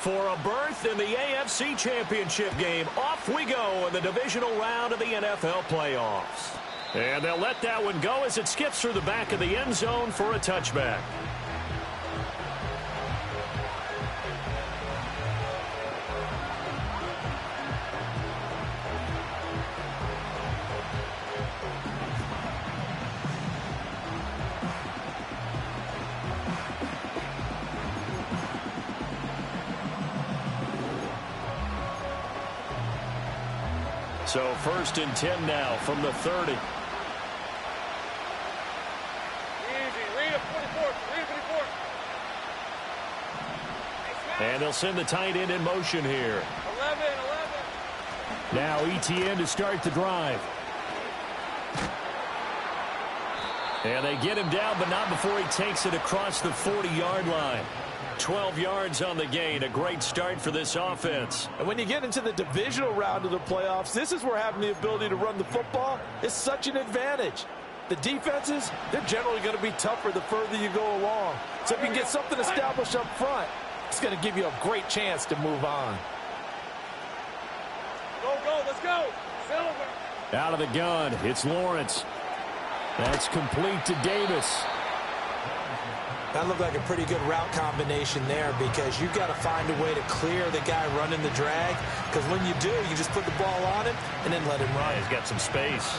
For a berth in the AFC Championship game, off we go in the divisional round of the NFL playoffs. And they'll let that one go as it skips through the back of the end zone for a touchback. So 1st and 10 now from the 30. Easy. Read it, 44. Read it, 44. And they'll send the tight end in motion here. 11. Now ETN to start the drive. And they get him down, but not before he takes it across the 40-yard line. 12 yards on the gain. A great start for this offense. And when you get into the divisional round of the playoffs, this is where having the ability to run the football is such an advantage. The defenses, they're generally going to be tougher the further you go along. So if you can get something established up front, it's going to give you a great chance to move on. Go, let's go. Silver. Out of the gun, it's Lawrence. That's complete to Davis. That looked like a pretty good route combination there because you've got to find a way to clear the guy running the drag, because when you do, you just put the ball on him and then let him run. Yeah, he's got some space.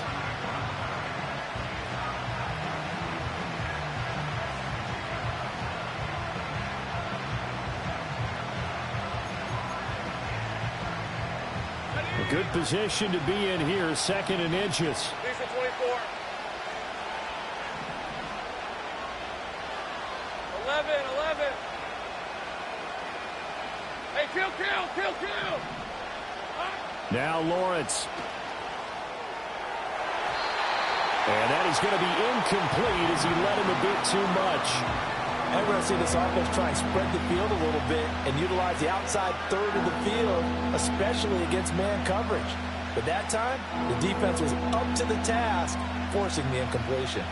A good position to be in here, 2nd and inches. 24. 11. Hey, kill. Now Lawrence. And that is going to be incomplete as he let him a bit too much. I'm going to see this offense try and spread the field a little bit and utilize the outside third of the field, especially against man coverage. But that time, the defense was up to the task, forcing the incompletion.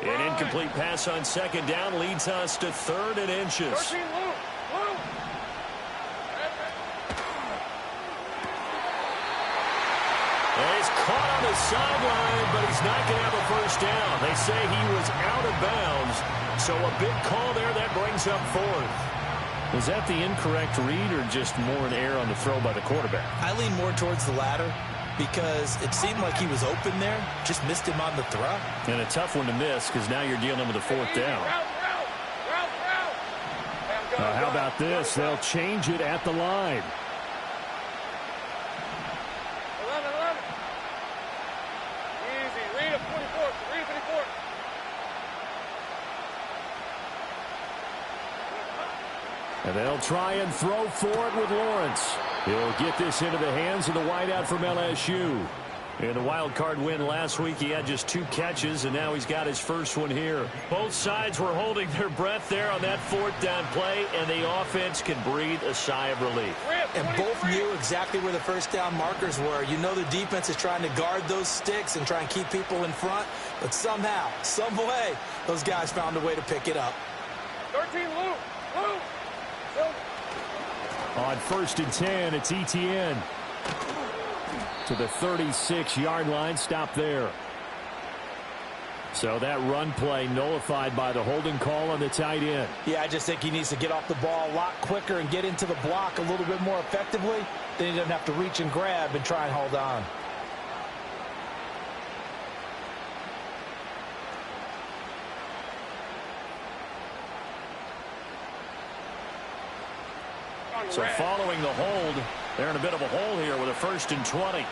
An incomplete pass on 2nd down leads us to 3rd and inches. 13, Luke. He's caught on the sideline, but he's not going to have a first down. They say he was out of bounds, so a big call there that brings up 4th. Was that the incorrect read or just more an error on the throw by the quarterback? I lean more towards the latter because it seemed like he was open there, just missed him on the throw. And a tough one to miss because now you're dealing with a 4th down. Route. How about this? They'll change it at the line. 11. Easy. Read it, 44. Read it, 44. And they'll try and throw for it with Lawrence. He'll get this into the hands of the wideout from LSU. In the wild card win last week, he had just 2 catches, and now he's got his first one here. Both sides were holding their breath there on that 4th down play, and the offense can breathe a sigh of relief. And both knew exactly where the first down markers were. You know the defense is trying to guard those sticks and try and keep people in front, but somehow, some way, those guys found a way to pick it up. 13, Luke. On 1st and 10, it's ETN. To the 36-yard line, stop there. So that run play nullified by the holding call on the tight end. Yeah, I just think he needs to get off the ball a lot quicker and get into the block a little bit more effectively. Then he doesn't have to reach and grab and try and hold on. So following the hold, they're in a bit of a hole here with a 1st and 20.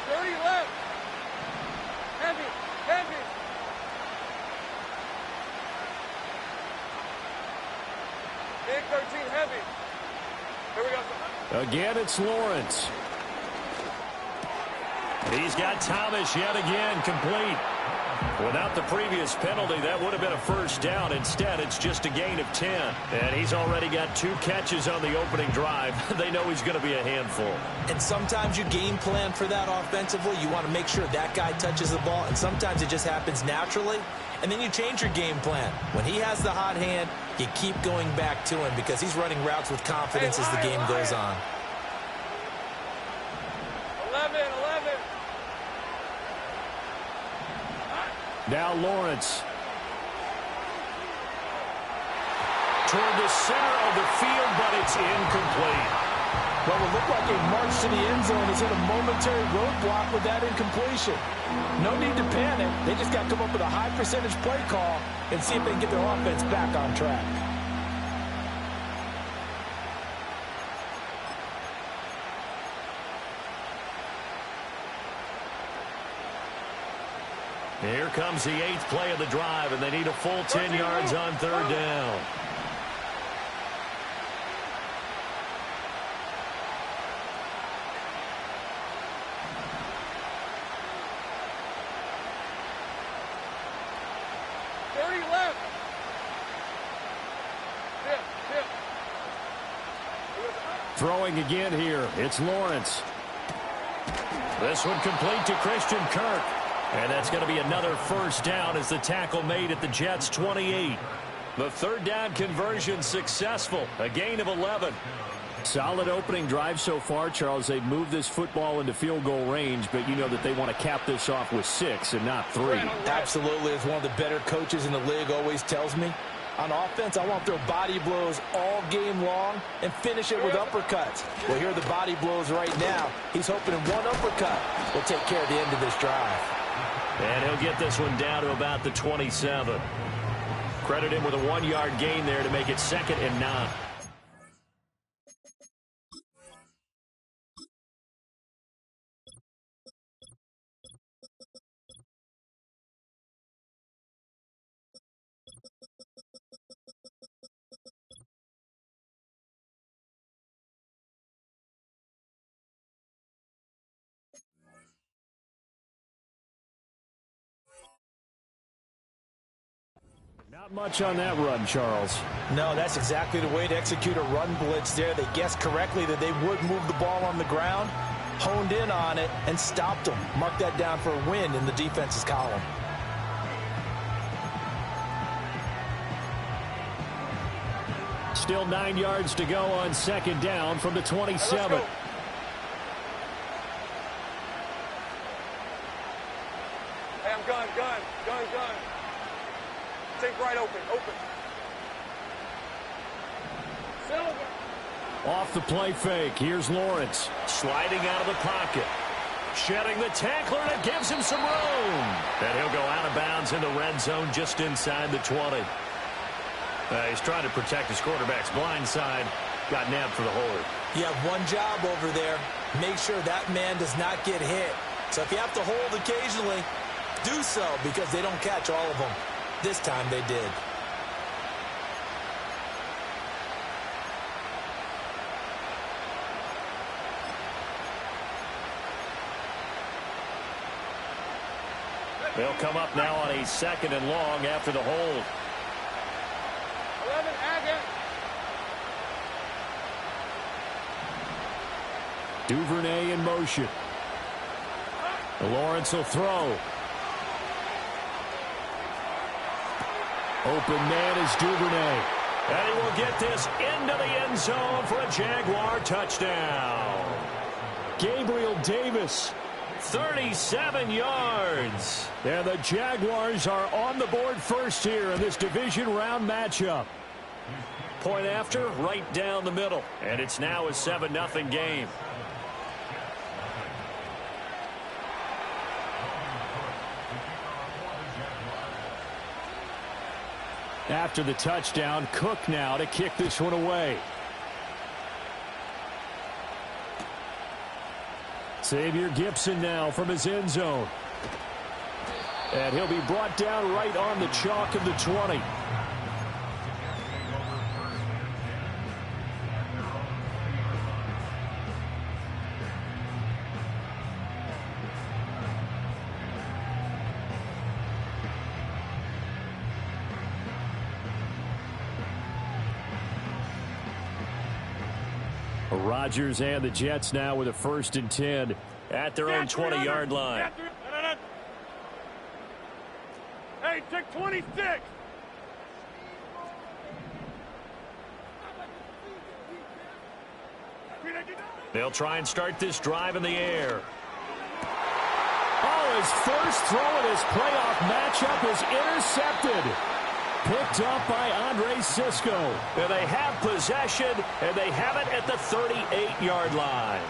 30 left. Heavy. Big 13, heavy. Here we go. Again, it's Lawrence. He's got Thomas yet again complete. Without the previous penalty, that would have been a first down. Instead, it's just a gain of 10. And he's already got 2 catches on the opening drive. They know he's going to be a handful. And sometimes you game plan for that offensively. You want to make sure that guy touches the ball. And sometimes it just happens naturally. And then you change your game plan. When he has the hot hand, you keep going back to him because he's running routes with confidence as the game goes on. 11. Now Lawrence. Toward the center of the field, but it's incomplete. Well, it looked like a march to the end zone has hit a momentary roadblock with that incompletion. No need to panic. They just got to come up with a high percentage play call and see if they can get their offense back on track. Here comes the 8th play of the drive, and they need a full 10 yards on 3rd down. Throwing again here, it's Lawrence. This one complete to Christian Kirk. And that's going to be another first down as the tackle made at the Jets' 28. The 3rd down conversion successful, a gain of 11. Solid opening drive so far, Charles. They've moved this football into field goal range, but you know that they want to cap this off with 6 and not 3. Absolutely, as one of the better coaches in the league always tells me. On offense, I want to throw body blows all game long and finish it with uppercuts. Well, here are the body blows right now. He's hoping in one uppercut will take care of the end of this drive. And he'll get this one down to about the 27. Credit him with a 1-yard gain there to make it 2nd and 9. Not much on that run, Charles. No, that's exactly the way to execute a run blitz there. They guessed correctly that they would move the ball on the ground, honed in on it, and stopped them. Mark that down for a win in the defense's column. Still 9 yards to go on 2nd down from the 27. Hey, I'm gun. Take right, open. Silver. Off the play fake, here's Lawrence. Sliding out of the pocket. Shedding the tackler, and it gives him some room. And he'll go out of bounds in the red zone just inside the 20. He's trying to protect his quarterback's blind side. Got nabbed for the hold. You have one job over there. Make sure that man does not get hit. So if you have to hold occasionally, do so because they don't catch all of them. This time they did. They'll come up now on a 2nd and long after the hold. 11, Agate. Duvernay in motion. Lawrence will throw. Open man is Duvernay. And he will get this into the end zone for a Jaguar touchdown. Gabriel Davis, 37 yards. And the Jaguars are on the board first here in this division round matchup. Point after, right down the middle. And it's now a 7-0 game. After the touchdown, Cook now to kick this one away. Xavier Gipson now from his end zone. And he'll be brought down right on the chalk of the 20. Rodgers and the Jets now with a 1st and 10 at their own 20-yard line. Hey, take 26. They'll try and start this drive in the air. Oh, his first throw in his playoff matchup is intercepted. Picked up by Andre Cisco. And they have possession, and they have it at the 38-yard line.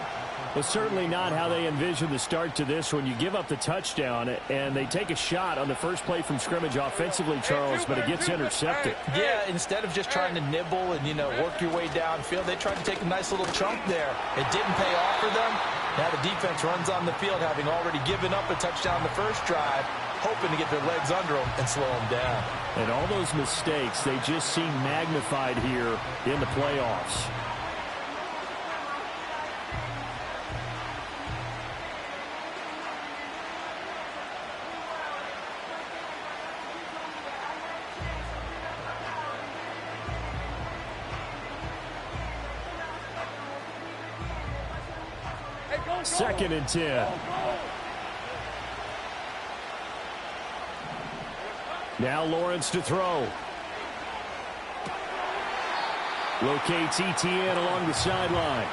Well, certainly not how they envisioned the start to this when you give up the touchdown, and they take a shot on the first play from scrimmage offensively, Charles, but it gets intercepted. Yeah, instead of just trying to nibble and, work your way downfield, they tried to take a nice little chunk there. It didn't pay off for them. Now the defense runs on the field, having already given up a touchdown the first drive, hoping to get their legs under them and slow them down. And all those mistakes, they just seem magnified here in the playoffs. Second and 10. Now Lawrence to throw. Locates ETN along the sideline.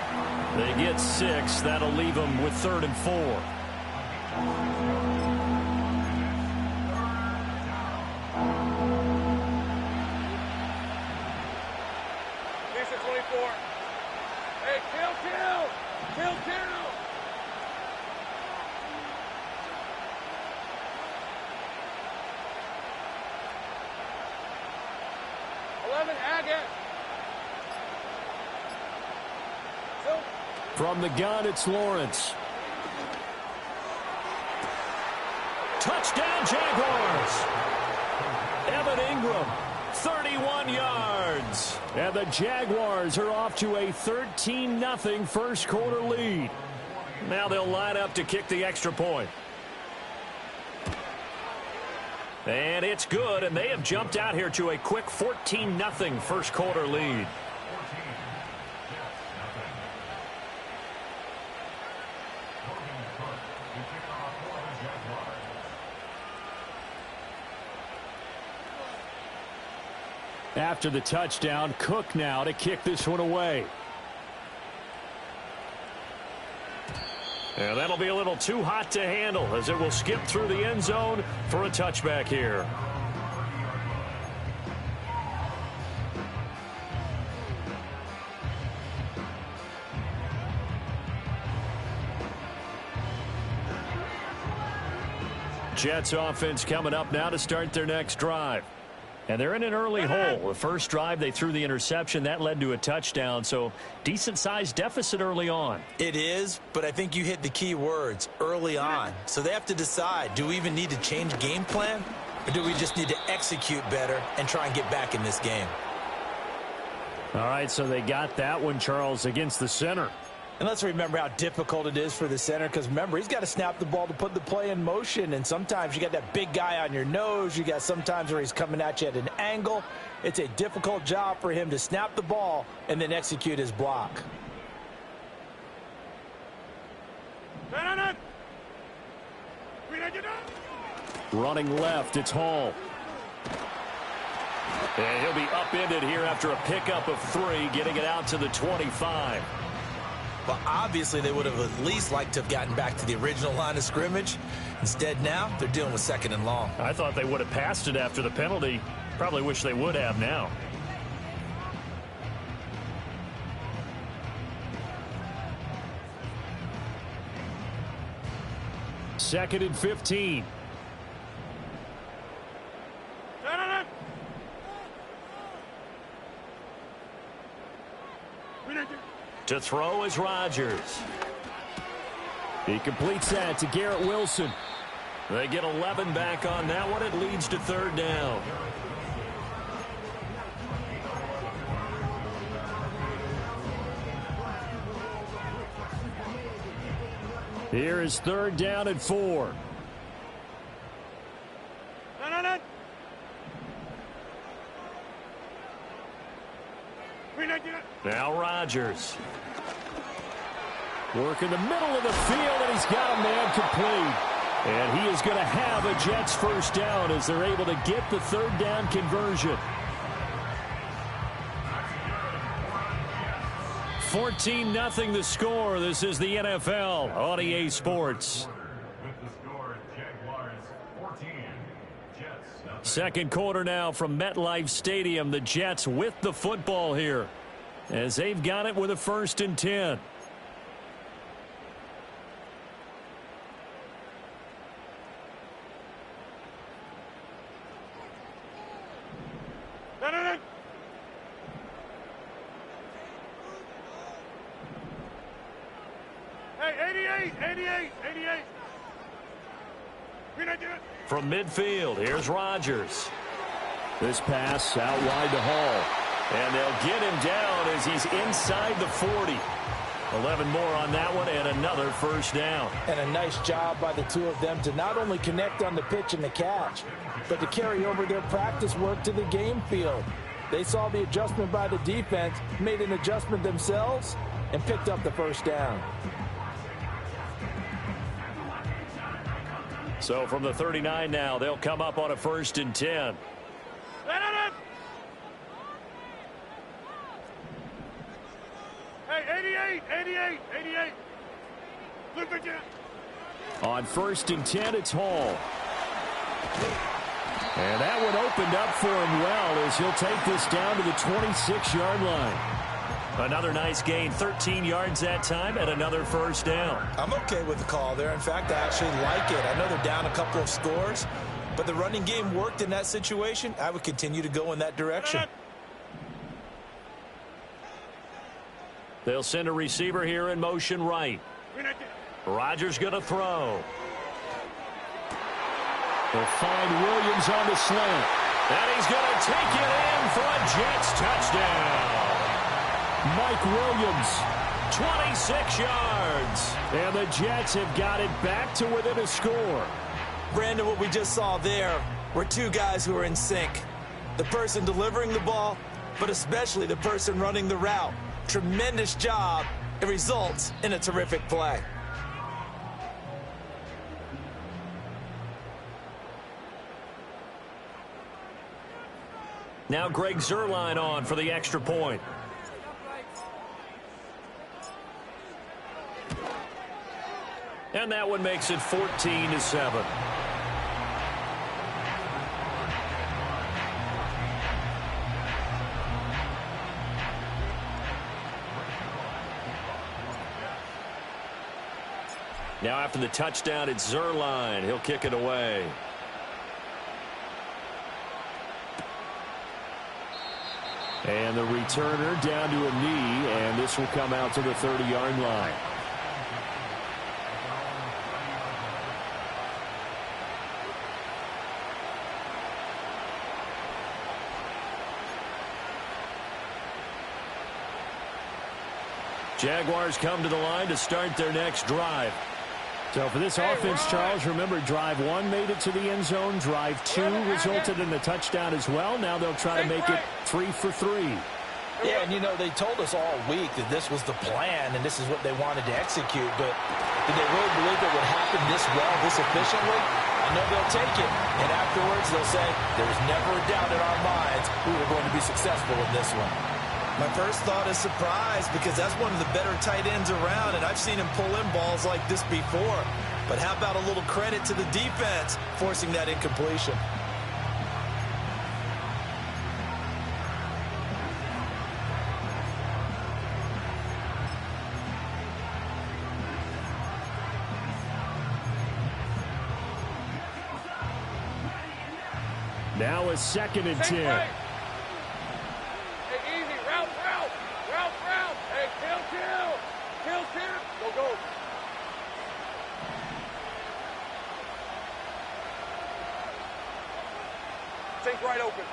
They get 6. That'll leave them with 3rd and 4. Decent 24. Hey, kill. Kill. 11, Agate. From the gun, it's Lawrence. Touchdown, Jaguars. Evan Ingram, 31 yards. And the Jaguars are off to a 13-0 first quarter lead. Now they'll line up to kick the extra point. And it's good, and they have jumped out here to a quick 14-0 first quarter lead. After the touchdown, Cook now to kick this one away. And that'll be a little too hot to handle as it will skip through the end zone for a touchback here. Jets offense coming up now to start their next drive. And they're in an early hole. The first drive, they threw the interception. That led to a touchdown, so decent-sized deficit early on. It is, but I think you hit the key words, early on. So they have to decide, do we even need to change game plan, or do we just need to execute better and try and get back in this game? All right, so they got that one, Charles, against the center. And let's remember how difficult it is for the center, because remember, he's got to snap the ball to put the play in motion, and sometimes you got that big guy on your nose. You got sometimes where he's coming at you at an angle. It's a difficult job for him to snap the ball and then execute his block. Running left, it's Hall. And he'll be upended here after a pickup of 3, getting it out to the 25. Well, obviously they would have at least liked to have gotten back to the original line of scrimmage. Instead now, they're dealing with 2nd and long. I thought they would have passed it after the penalty. Probably wish they would have now. Second and 15. To throw is Rodgers. He completes that to Garrett Wilson. They get 11 back on that one. It leads to 3rd down. Here is 3rd down and 4. Now Rodgers. Working the middle of the field, and he's got a man complete. And he is going to have a Jets first down as they're able to get the third down conversion. 14-0 the score. This is the NFL on EA Sports. Second quarter now from MetLife Stadium. The Jets with the football here as they've got it with a 1st and 10. Hey, 88. From midfield, here's Rodgers. This pass out wide to Hall. And they'll get him down as he's inside the 40. 11 more on that one and another first down. And a nice job by the two of them to not only connect on the pitch and the catch, but to carry over their practice work to the game field. They saw the adjustment by the defense, made an adjustment themselves, and picked up the first down. So from the 39 now, they'll come up on a 1st and 10. Hey, 88. Look at you. On 1st and 10, it's Hall. And that one opened up for him well as he'll take this down to the 26-yard line. Another nice gain, 13 yards that time, and another first down. I'm okay with the call there. In fact, I actually like it. I know they're down a couple of scores, but the running game worked in that situation. I would continue to go in that direction. They'll send a receiver here in motion right. Rodgers going to throw. They'll find Williams on the slant. And he's going to take it in for a Jets touchdown. Mike Williams, 26 yards. And the Jets have got it back to within a score. Brandon, what we just saw there were two guys who are in sync. The person delivering the ball, but especially the person running the route. Tremendous job. It results in a terrific play. Now Greg Zuerlein on for the extra point. And that one makes it 14-7. Now after the touchdown, it's Zuerlein. He'll kick it away. And the returner down to a knee, and this will come out to the 30-yard line. Jaguars come to the line to start their next drive. So for this offense, Charles, remember drive 1 made it to the end zone. Drive 2 resulted in the touchdown as well. Now they'll try to make it 3 for 3. Yeah, and you know, they told us all week that this was the plan and this is what they wanted to execute, but did they really believe it would happen this well, this efficiently? I know they'll take it, and afterwards they'll say, there was never a doubt in our minds we were going to be successful in this one. My first thought is surprise, because that's one of the better tight ends around, and I've seen him pull in balls like this before. But how about a little credit to the defense forcing that incompletion? Now a 2nd and 10. Go. Think right open.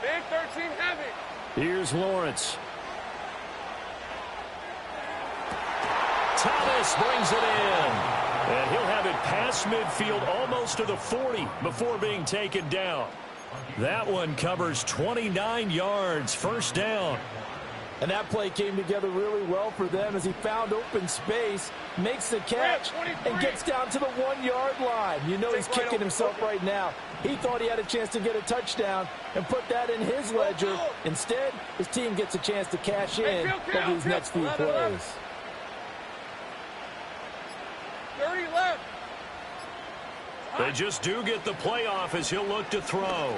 Big 13 heavy. Here's Lawrence. Thomas brings it in. And he'll have it past midfield almost to the 40 before being taken down. That one covers 29 yards. First down. And that play came together really well for them as he found open space, makes the catch, and gets down to the 1-yard line. You know he's kicking himself right now. He thought he had a chance to get a touchdown and put that in his ledger. Instead, his team gets a chance to cash in over these next few plays. 30 left. They just do get the playoff as he'll look to throw.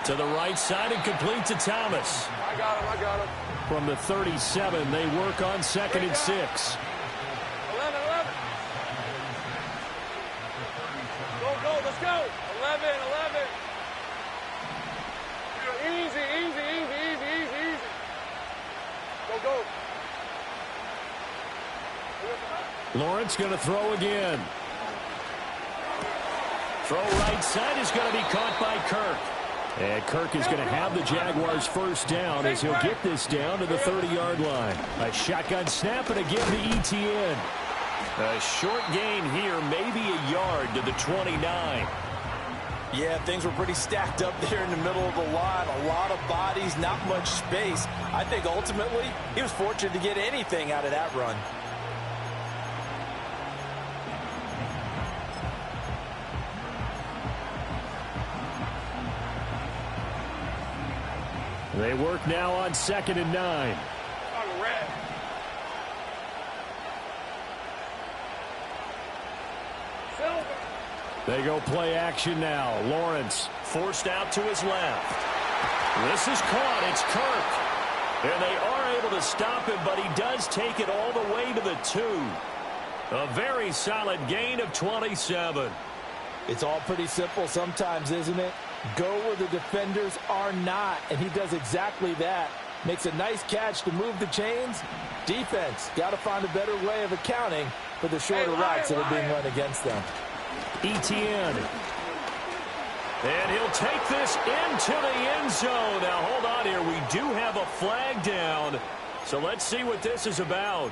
To the right side and complete to Thomas. I got him. From the 37, they work on 2nd and 6. 11. Go, let's go. 11. Easy. Go. Lawrence going to throw again. Throw right side is going to be caught by Kirk. And Kirk is going to have the Jaguars first down as he'll get this down to the 30-yard line. A shotgun snap and again to Etienne. A short gain here, maybe a yard to the 29. Yeah, things were pretty stacked up there in the middle of the line. A lot of bodies, not much space. I think ultimately he was fortunate to get anything out of that run. They work now on 2nd and 9. They go play action now. Lawrence forced out to his left. This is caught. It's Kirk. And they are able to stop him, but he does take it all the way to the 2. A very solid gain of 27. It's all pretty simple sometimes, isn't it? Go where the defenders are not, and he does exactly that. Makes a nice catch to move the chains. Defense got to find a better way of accounting for the shorter routes that are being run against them. Etienne. And he'll take this into the end zone. Now, hold on here. We do have a flag down, so let's see what this is about.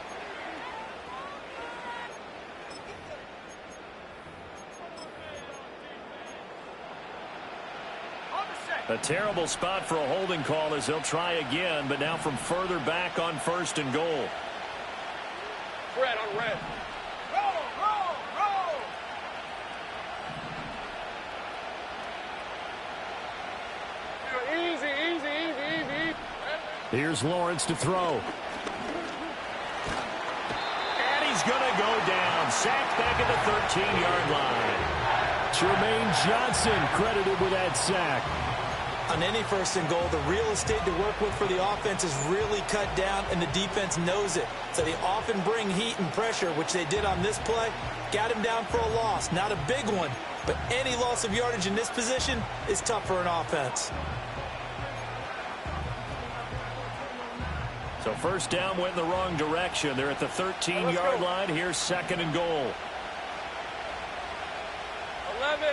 A terrible spot for a holding call as he'll try again, but now from further back on 1st and goal. Red on red. Roll. Easy. Here's Lawrence to throw. And he's going to go down. Sacked back at the 13-yard line. Jermaine Johnson credited with that sack. On any 1st and goal, the real estate to work with for the offense is really cut down, and the defense knows it. So they often bring heat and pressure, which they did on this play. Got him down for a loss. Not a big one, but any loss of yardage in this position is tough for an offense. So first down went in the wrong direction. They're at the 13-yard line. Here's 2nd and goal. 11.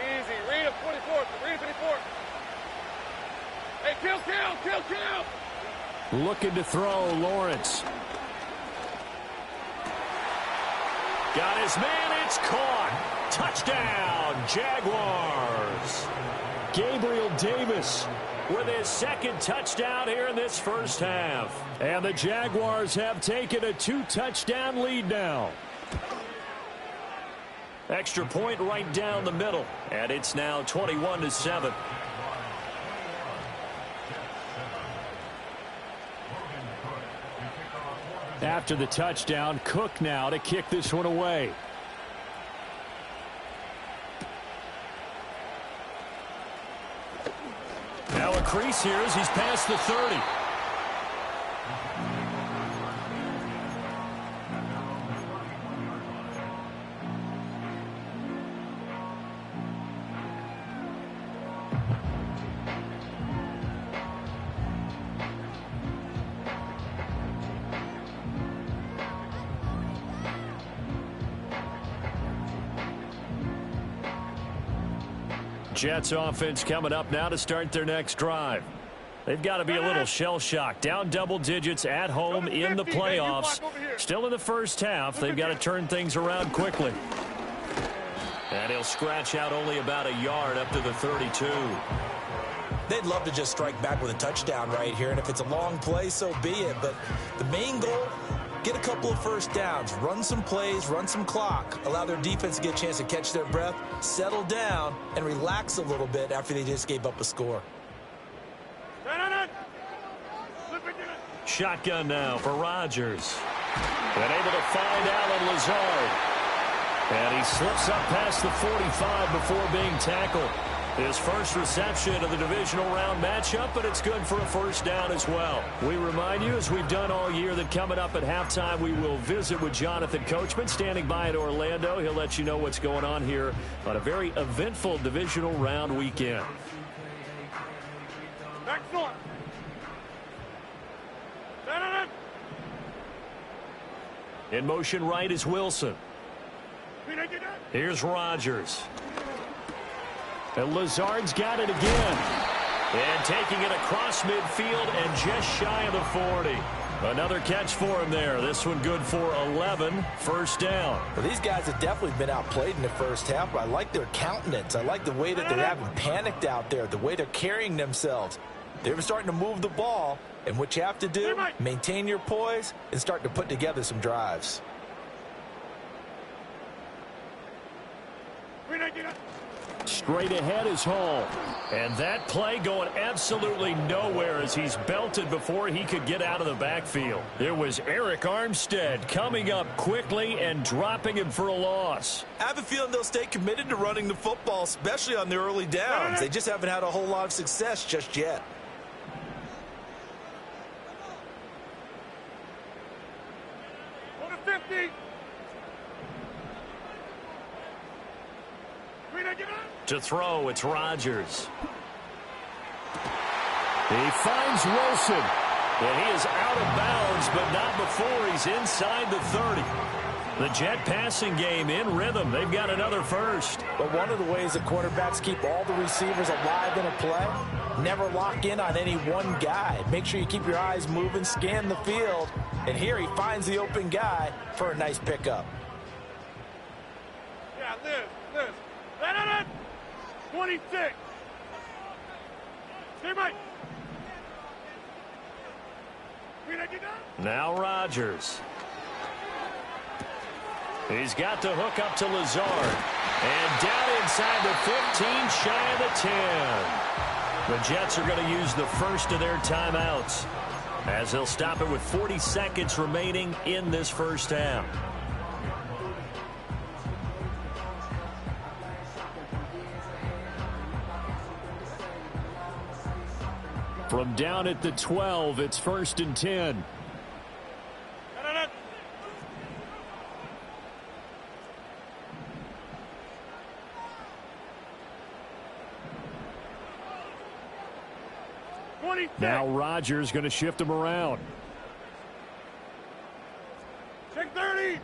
Easy. Read him, 24. Hey, kill. Looking to throw, Lawrence. Got his man, it's caught. Touchdown, Jaguars. Gabriel Davis with his 2nd touchdown here in this first half. And the Jaguars have taken a 2-touchdown lead now. Extra point right down the middle, and it's now 21-7. After the touchdown, Cook now to kick this one away. Now a crease here as he's past the 30. Jets offense coming up now to start their next drive. They've got to be a little shell-shocked. Down double digits at home in the playoffs. Still in the first half. They've got to turn things around quickly. And he'll scratch out only about a yard up to the 32. They'd love to just strike back with a touchdown right here, and if it's a long play, so be it. But the main goal, get a couple of first downs, run some plays, run some clock, allow their defense to get a chance to catch their breath, settle down, and relax a little bit after they just gave up a score. Shotgun now for Rodgers. And able to find Allen Lazard. And he slips up past the 45 before being tackled. His first reception of the divisional round matchup, but it's good for a first down as well. We remind you, as we've done all year, that coming up at halftime, we will visit with Jonathan Coachman, standing by in Orlando. He'll let you know what's going on here on a very eventful divisional round weekend. Excellent. In motion right is Wilson. Here's Rodgers. And Lazard's got it again. And taking it across midfield and just shy of the 40. Another catch for him there. This one good for 11. First down. Well, these guys have definitely been outplayed in the first half, but I like their countenance. I like the way that they haven't panicked out there, the way they're carrying themselves. They're starting to move the ball, and what you have to do, maintain your poise and start to put together some drives. Straight ahead is Hall. And that play going absolutely nowhere as he's belted before he could get out of the backfield. It was Eric Armstead coming up quickly and dropping him for a loss. I have a feeling they'll stay committed to running the football, especially on the early downs. They just haven't had a whole lot of success just yet. Go to 50. To throw, it's Rodgers. He finds Wilson. And he is out of bounds, but not before he's inside the 30. The Jet passing game in rhythm. They've got another first. But one of the ways that quarterbacks keep all the receivers alive in a play, never lock in on any one guy. Make sure you keep your eyes moving, scan the field. And here he finds the open guy for a nice pickup. Yeah, this. 26. Hey, Mike. Now Rodgers. He's got the hook up to Lazard. And down inside the 15, shy of the 10. The Jets are going to use the first of their timeouts as they'll stop it with 40 seconds remaining in this first half. From down at the 12, it's 1st and 10. Now Rodgers going to shift him around. Check 30.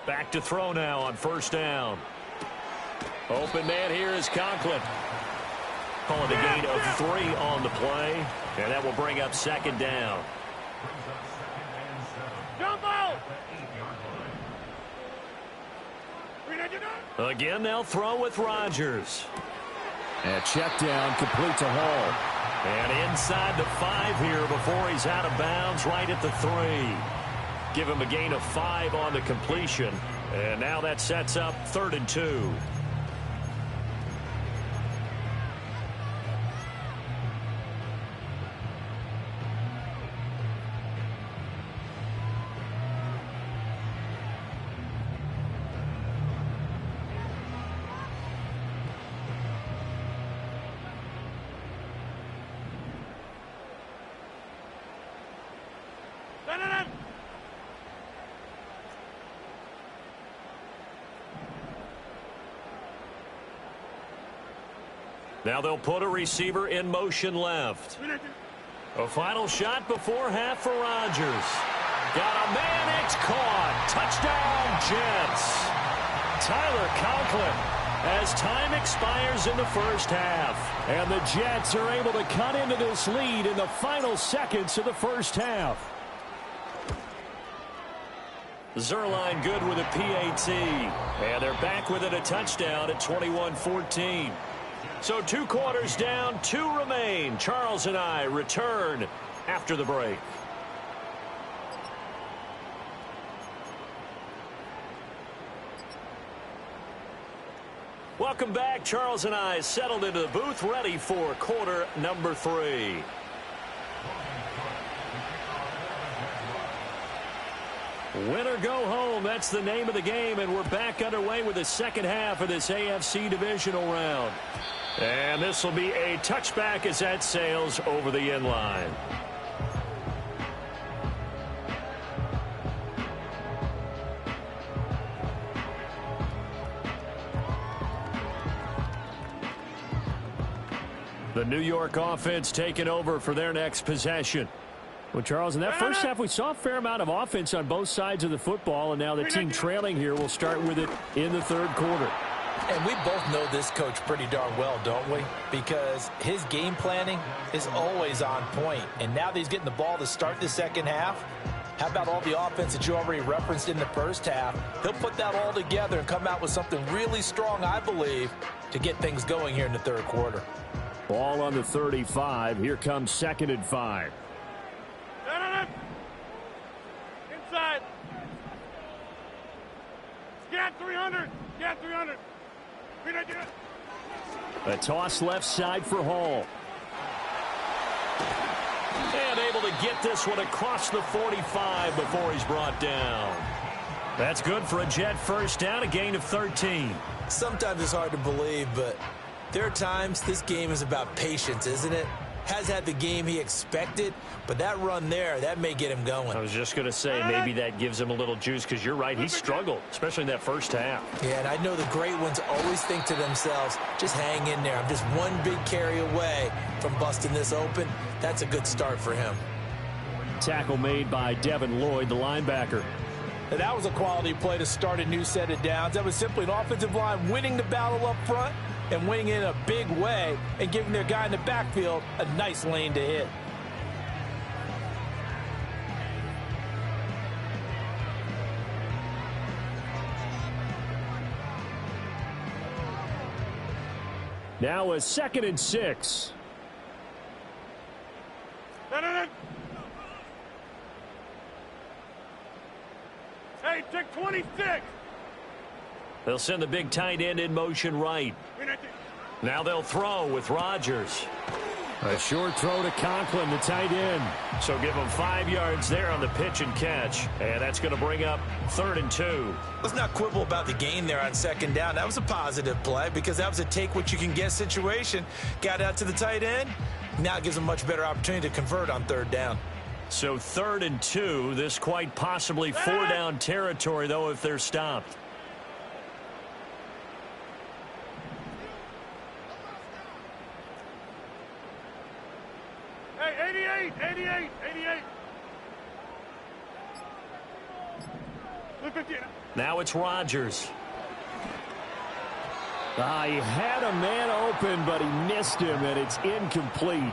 Back to throw now on first down. Open man here is Conklin. Calling a gain of 3 on the play. And that will bring up second down. Jump out. Again, they'll throw with Rodgers. And check down complete to Hall. And inside the 5 here before he's out of bounds right at the 3. Give him a gain of 5 on the completion. And now that sets up 3rd and 2. Now they'll put a receiver in motion left. A final shot before half for Rodgers. Got a man, it's caught. Touchdown, Jets. Tyler Conklin as time expires in the first half. And the Jets are able to cut into this lead in the final seconds of the first half. Zerline good with a PAT. And they're back within a touchdown at 21-14. So 2 quarters down, 2 remain. Charles and I return after the break. Welcome back. Charles and I settled into the booth, ready for quarter number 3. Win or go home, that's the name of the game, and we're back underway with the second half of this AFC divisional round. And this will be a touchback as that sails over the end line. The New York offense taking over for their next possession. Well, Charles, in that first half, we saw a fair amount of offense on both sides of the football, and now the team trailing here will start with it in the third quarter. And we both know this coach pretty darn well, don't we? Because his game planning is always on point. And now that he's getting the ball to start the second half, how about all the offense that you already referenced in the first half? He'll put that all together and come out with something really strong, I believe, to get things going here in the third quarter. Ball on the 35. Here comes 2nd and 5. Inside. Get 300. Get 300. A toss left side for Hall. And able to get this one across the 45 before he's brought down. That's good for a Jet first down, a gain of 13. Sometimes it's hard to believe, but there are times this game is about patience, isn't it? Has had the game he expected, but that run there, that may get him going. I was just going to say, maybe that gives him a little juice, because you're right, he struggled, especially in that first half. Yeah, and I know the great ones always think to themselves, just hang in there. I'm just one big carry away from busting this open. That's a good start for him. Tackle made by Devin Lloyd, the linebacker. And that was a quality play to start a new set of downs. That was simply an offensive line winning the battle up front and winning in a big way and giving their guy in the backfield a nice lane to hit. Now a 2nd and 6. Hey, check 26. They'll send the big tight end in motion right. Now they'll throw with Rodgers. A short throw to Conklin, the tight end. So give him 5 yards there on the pitch and catch. And that's going to bring up 3rd and 2. Let's not quibble about the gain there on 2nd down. That was a positive play because that was a take-what-you-can-get situation. Got out to the tight end. Now it gives him a much better opportunity to convert on 3rd down. So 3rd and 2. This quite possibly 4-down territory, though, if they're stopped. Hey, 88. Now it's Rodgers. He had a man open, but he missed him, and it's incomplete.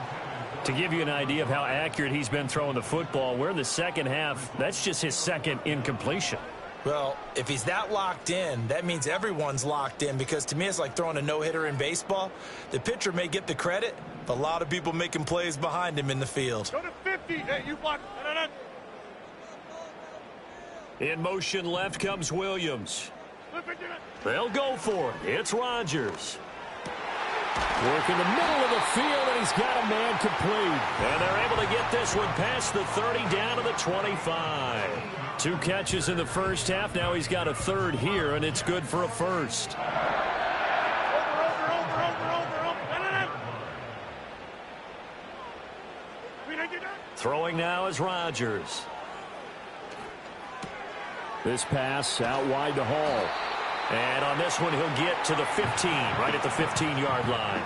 To give you an idea of how accurate he's been throwing the football, we're in the second half. That's just his 2nd incompletion. Well, if he's that locked in, that means everyone's locked in, because to me it's like throwing a no-hitter in baseball. The pitcher may get the credit, but a lot of people making plays behind him in the field. Go to 50. Hey, you block. In motion left comes Williams. They'll go for it. It's Rodgers. Work in the middle of the field, and he's got a man complete. And they're able to get this one past the 30 down to the 25. 2 catches in the first half. Now he's got a 3rd here, and it's good for a 1st. Throwing now is Rodgers. This pass out wide to Hall. And on this one, he'll get to the 15, right at the 15-yard line.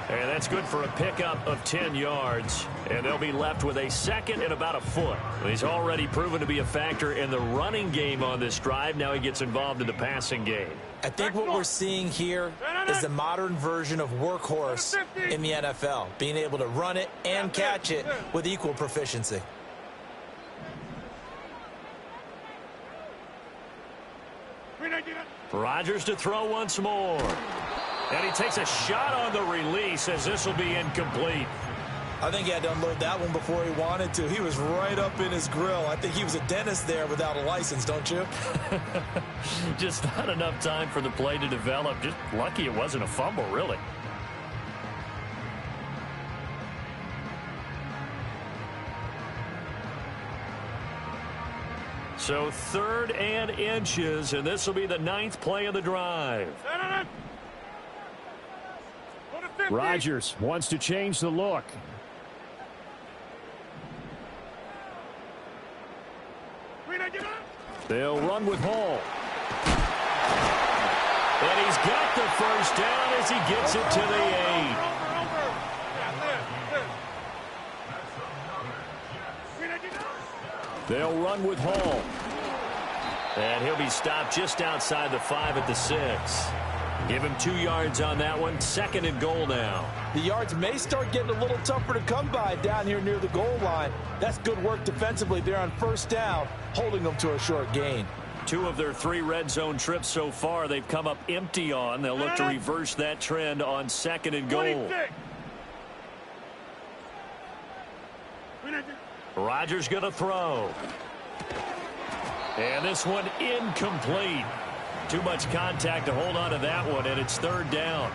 And that's good for a pickup of 10 yards. And they'll be left with a second and about a foot. He's already proven to be a factor in the running game on this drive. Now he gets involved in the passing game. I think what we're seeing here is the modern version of workhorse in the NFL, being able to run it and catch it with equal proficiency. Rodgers to throw once more. And he takes a shot on the release as this will be incomplete. I think he had to unload that one before he wanted to. He was right up in his grill. I think he was a dentist there without a license, don't you? Just not enough time for the play to develop. Just lucky it wasn't a fumble, really. So 3rd and inches, and this will be the 9th play of the drive. Rodgers wants to change the look. They'll run with Hall. And he's got the first down as he gets it to the 8. They'll run with Hall. And he'll be stopped just outside the 5 at the 6. Give him 2 yards on that one. 2nd and goal now. The yards may start getting a little tougher to come by down here near the goal line. That's good work defensively there on 1st down, holding them to a short gain. 2 of their 3 red zone trips so far they've come up empty on. They'll look to reverse that trend on 2nd and goal. Rodgers going to throw. And this one incomplete. Too much contact to hold on to that one, and it's 3rd down.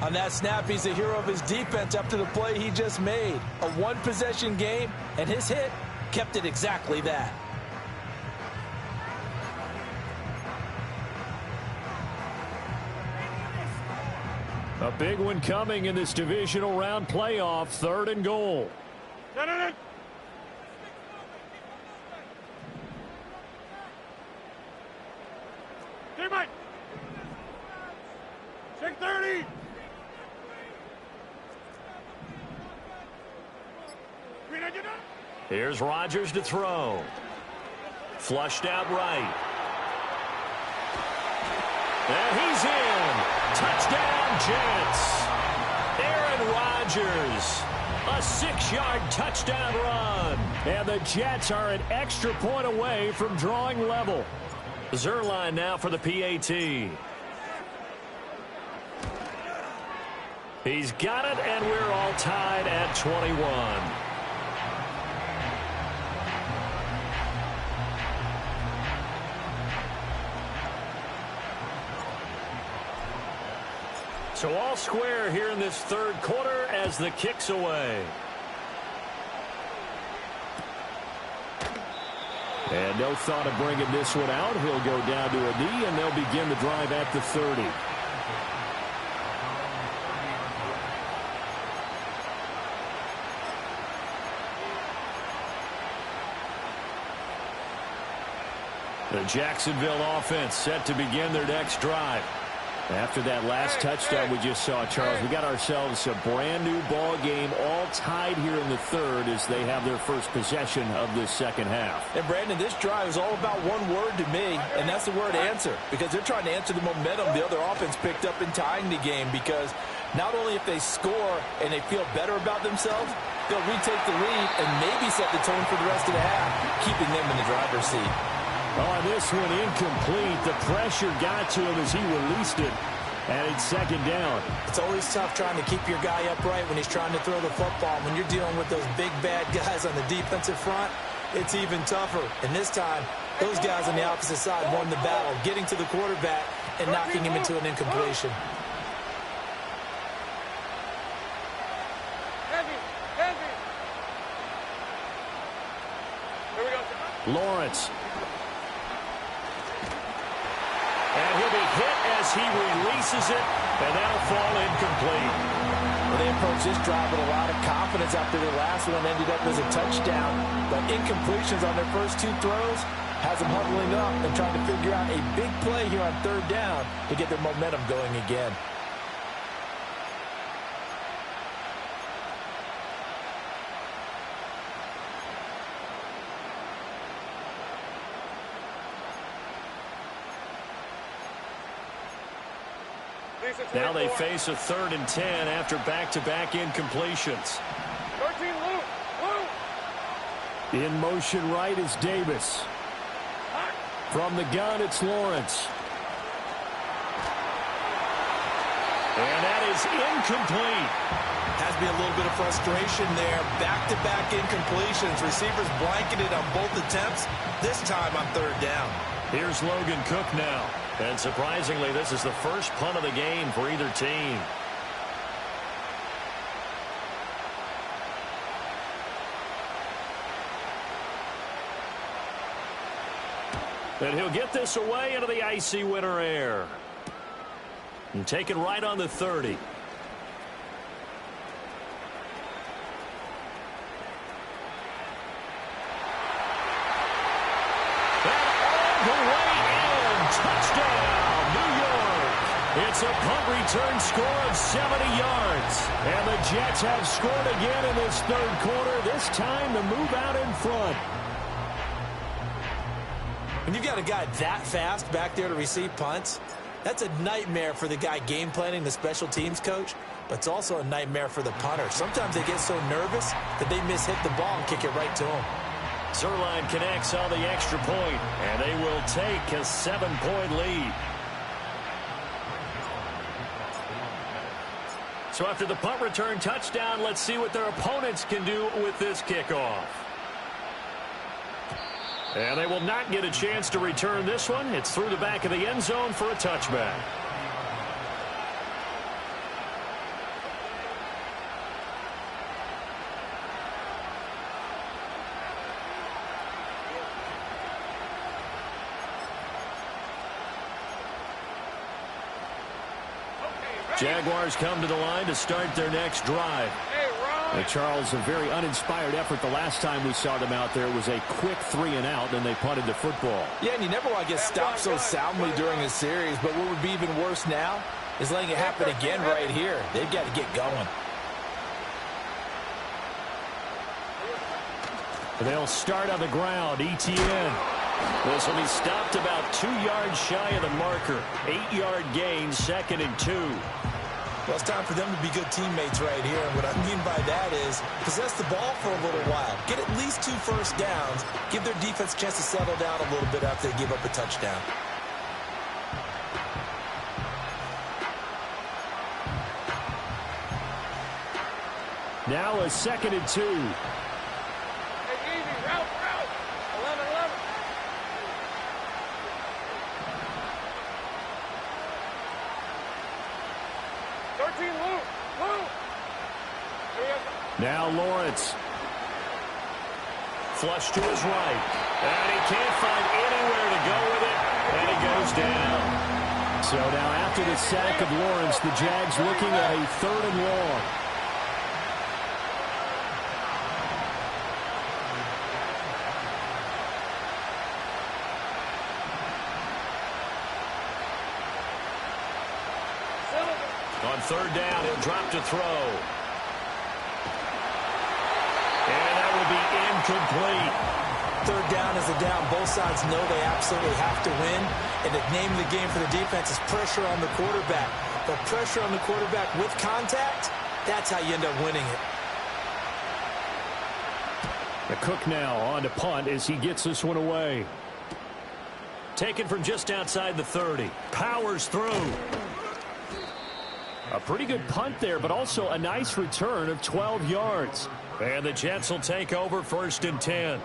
On that snap, he's the hero of his defense after the play he just made. A one-possession game, and his hit kept it exactly that. A big one coming in this divisional round playoff. 3rd and goal. Check 30. Here's Rodgers to throw. Flushed out right. And he's in. Touchdown, Jets. Aaron Rodgers. A 6-yard touchdown run. And the Jets are an extra point away from drawing level. Zerline now for the PAT. He's got it, and we're all tied at 21. So all square here in this 3rd quarter as the kick's away. And no thought of bringing this one out. He'll go down to a knee, and they'll begin the drive at the 30. The Jacksonville offense set to begin their next drive. After that last touchdown we just saw, Charles, we got ourselves a brand new ball game, all tied here in the 3rd as they have their first possession of this 2nd half. And Brandon, this drive is all about one word to me, and that's the word answer, because they're trying to answer the momentum the other offense picked up in tying the game, because not only if they score and they feel better about themselves, they'll retake the lead and maybe set the tone for the rest of the half, keeping them in the driver's seat. On this one, incomplete. The pressure got to him as he released it, and it's 2nd down. It's always tough trying to keep your guy upright when he's trying to throw the football. When you're dealing with those big, bad guys on the defensive front, it's even tougher. And this time, those guys on the opposite side won the battle, getting to the quarterback and knocking him into an incompletion. Lawrence. And he'll be hit as he releases it, and that'll fall incomplete. Well, they approached this drive with a lot of confidence after their last one ended up as a touchdown. But incompletions on their first 2 throws has them huddling up and trying to figure out a big play here on 3rd down to get their momentum going again. Now they face a 3rd and 10 after back-to-back incompletions. 13, Lou. In motion right is Davis. From the gun, it's Lawrence. And that is incomplete. Has to be a little bit of frustration there. Back-to-back incompletions. Receivers blanketed on both attempts, this time on 3rd down. Here's Logan Cook now. And surprisingly, this is the first punt of the game for either team. And he'll get this away into the icy winter air. And take it right on the 30. Touchdown, New York. It's a punt return score of 70 yards. And the Jets have scored again in this 3rd quarter, this time to move out in front. When you've got a guy that fast back there to receive punts, that's a nightmare for the guy game planning, the special teams coach, but it's also a nightmare for the punter. Sometimes they get so nervous that they mishit the ball and kick it right to him. Zerline connects on the extra point, and they will take a 7-point lead. So after the punt return touchdown, let's see what their opponents can do with this kickoff. And they will not get a chance to return this one. It's through the back of the end zone for a touchback. Jaguars come to the line to start their next drive. Charles, a very uninspired effort the last time we saw them out there. It was a quick 3-and-out, and they punted the football. Yeah, and you never want to get stopped so soundly during a series, but what would be even worse now is letting it happen again right here. They've got to get going. They'll start on the ground. ETN. This will be stopped about 2 yards shy of the marker. 8-yard gain, 2nd and 2. Well, it's time for them to be good teammates right here. And what I mean by that is possess the ball for a little while. Get at least 2 first downs. Give their defense a chance to settle down a little bit after they give up a touchdown. Now a 2nd and 2. Hey, easy, route. 11. 13, Lou. Now Lawrence. Flush to his right. And he can't find anywhere to go with it. And he goes down. So now after the sack of Lawrence, the Jags looking at a 3rd and long. On 3rd down, he'll drop to throw. And that will be incomplete. 3rd down is a down. Both sides know they absolutely have to win. And the name of the game for the defense is pressure on the quarterback. But pressure on the quarterback with contact, that's how you end up winning it. The Cook now on to punt as he gets this one away. Taken from just outside the 30. Powers through. A pretty good punt there, but also a nice return of 12 yards. And the Jets will take over 1st and 10.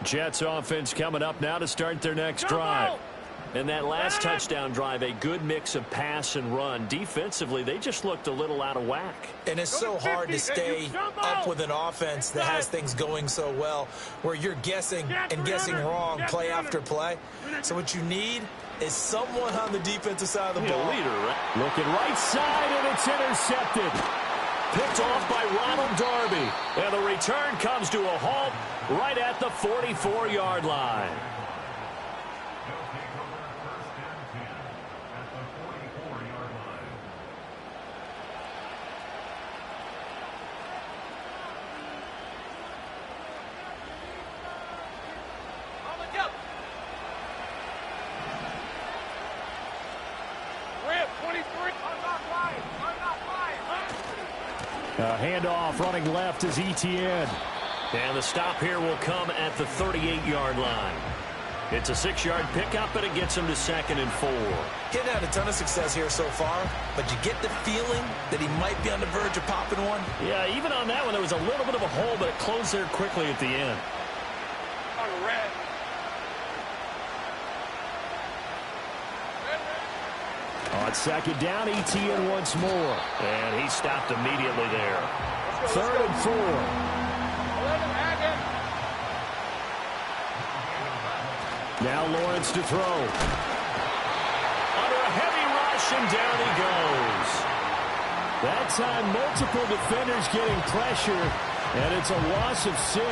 Jets offense coming up now to start their next drive. And that last touchdown drive, a good mix of pass and run. Defensively, they just looked a little out of whack. And it's so hard to stay up with an offense that has things going so well, where you're guessing and guessing wrong play after play. So what you need is someone on the defensive side of the ball. Looking right side, and it's intercepted. Picked off by Ronald Darby. And the return comes to a halt right at the 44-yard line. Handoff running left is Etienne. And the stop here will come at the 38-yard line. It's a 6-yard pickup, and it gets him to 2nd and 4. He's had a ton of success here so far, but you get the feeling that he might be on the verge of popping one. Yeah, even on that one, there was a little bit of a hole, but it closed there quickly at the end. On the red. On 2nd down, Etienne once more. And he stopped immediately there. 3rd and 4. 11, Haggett. Now Lawrence to throw. Under a heavy rush, and down he goes. That time, multiple defenders getting pressure, and it's a loss of 6.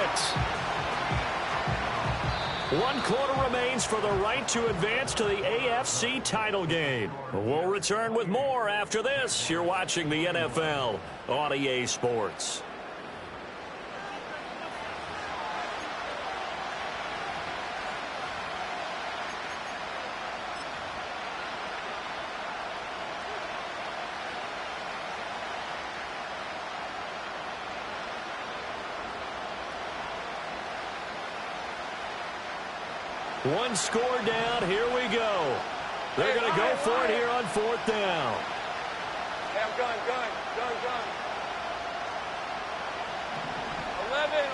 1 quarter remains for the right to advance to the AFC title game. We'll return with more after this. You're watching the NFL on EA Sports. One score down. Here we go. They're going to go for it here on 4th down. Damn, gun. 11.